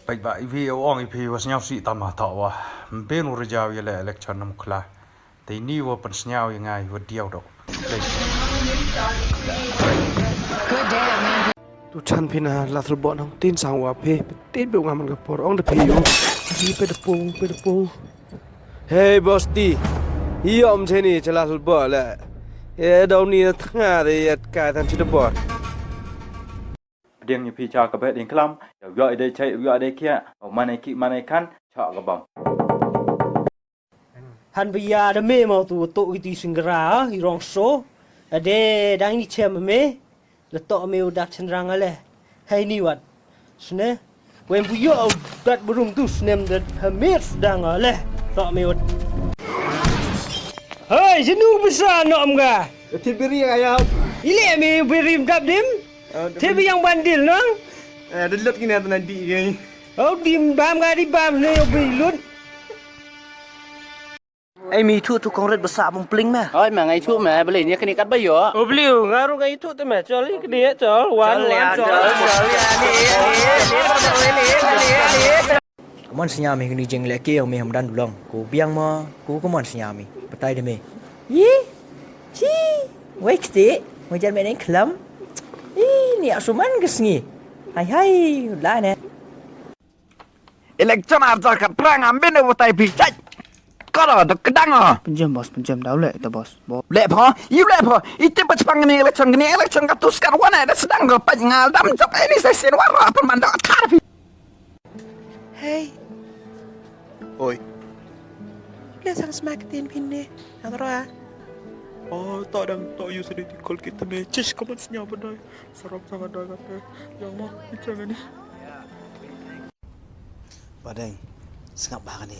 Baik ba ivi ong ipi was nyau si tamah ta wa ben urjau ye le election nam khla te ni wo pan snyau ye ngai wo diau dok tu chan phina la thul bo nang tin sang wa phe tin be ngam ga por ong de phe yo hi pe de pung hey boss di hi om che ni chala thul bo la e dau ni thanga de yat ka tan chi de bo điên như phi cha cái bé điên khlam gọi đây chạy gọi đây kia mane kan chọ cái bom han biya da me mau tu to iti singra hi rong so ade dang ni chem me le to me udak chenrang ale hai ni wat sne wen bu yo dat burum tu snem dat hamir dang ale to me ut hey jenu besar no amga tibiri ya ile me birim dap dim Thế yang bandil nang? Ada lut kini ada nanti ni. Oh dim bam ga di bam ne yo bi lut. Ai mi thu tu kongret besar mong pling mah. Ôi mà ngày thuốc mà beli ni kini kat bayo. Oh bliu ngaru ga itu te me choli ke dia chol wan Mon sinya mi kini jeng le ke mi ham dan dulong. Ku biang mo, ku ko mon sinya mi. Patai de mi. Yi. Chi. Wait ti. Mo jan me neng klam. Ni asuman kesni. Hai lah ne. Election arca kat perang ambil ni buat IP caj. Kau dah kedang ah. Penjam dah lek tu bos. Lep ha, you lep ha. Itu pecpang ni election katus kan wana ada sedang lepas ngal dam jok ini sesi warna pemandak tarfi. Hey. Oi. Lihat sang smack tin pinne. Antara ah. Oh, tak you sedih di call kita ni. Cish kamu senyap badai. Sarap sangat dah kata. Yang mah jangan ni. Badai, sengap bahan ni.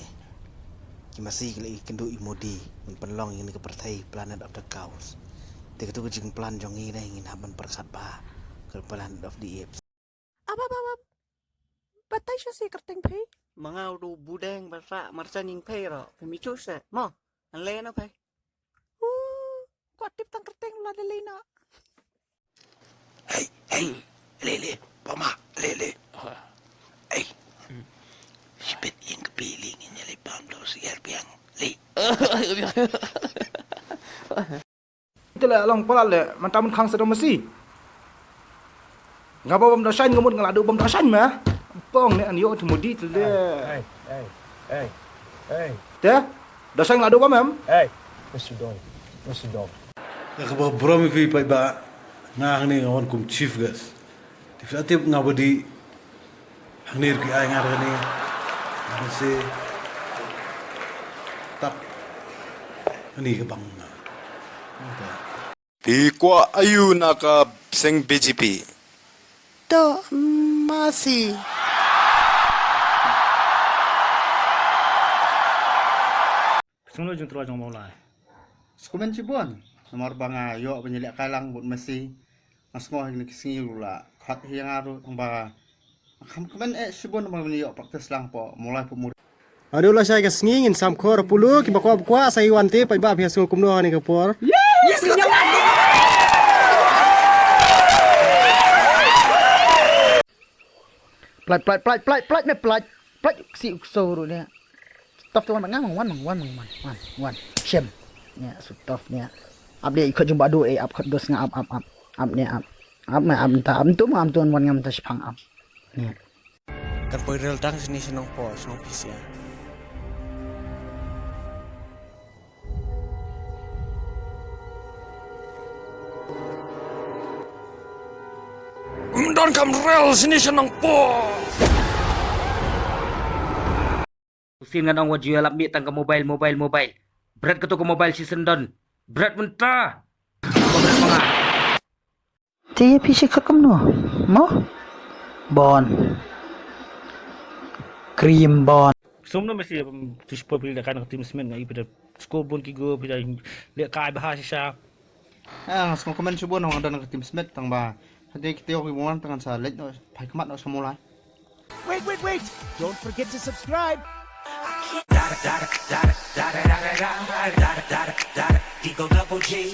Masih lagi kendu imodi menpenlong ini ke partai Planet of the Chaos. Tiga tu kejeng plan jongi dah ingin haban perkat bah ke Planet of the Apes. Apa. Batai sih kerteng pay. Mangau du budeng bersa marcan ing pay ro. Pemicu se. Mo, anle na pay. Kau tip tang kerteng lah dali nak. Hey, lele, pama, lele. Hey, sipit yang kepiling ini lepam do siar piang, le. Itulah long pola le, mantamun khang sedang mesti. Ngapa bom dosan ngomot ngeladu bom dosan mah? Pong ni anio temudi tu le. Hey. Teh, dosan ngeladu bom am? hey masudong Kalau berom itu pai ba ngah ni awan kum chief gas. Tiap ngabadi hangir ki ay ngar ni. Masih tak ni ke bang. Di kwa ayu naka seng BGP. To masih. Semua jung terus jung mau lai. Sekomen cibon. Nomor banga yo penyelek kalang buat mesi. Asmo ini kesini lula. Khat yang aru banga. Kamen cibon nomor yo praktis lang po mulai pemur. Aduh lah saya kesingin samkor puluh ki bakwa bakwa saya wanti pai ba biasa hukum no ni ke por. Yes, Plat si soro ni. Stop tu wan Shem. Ni stop ni. Update ikut jumpa do up kat dos ngap up ni up. Am tu wan ngam ta spang up. Ni. Kan poi real tang sini senong po, senong pisia. Don kam real sini senong po. Usin ngan ong jual ambil tangga mobile. Berat ketuk mobile season don. Berat mentah. Berat mangah. Tiya PC kakam no. Mo. Bon. Cream bon. Semua mesti support pilih kan tim semen ngai pada skor pun kigo pada lihat kai bahasa. Semua komen cibon orang ada nak tim smet tang ba. Hadi kita yo ribuan tangan sa let no pai kemat no semula. Wait. Don't forget to subscribe. Eagle double G.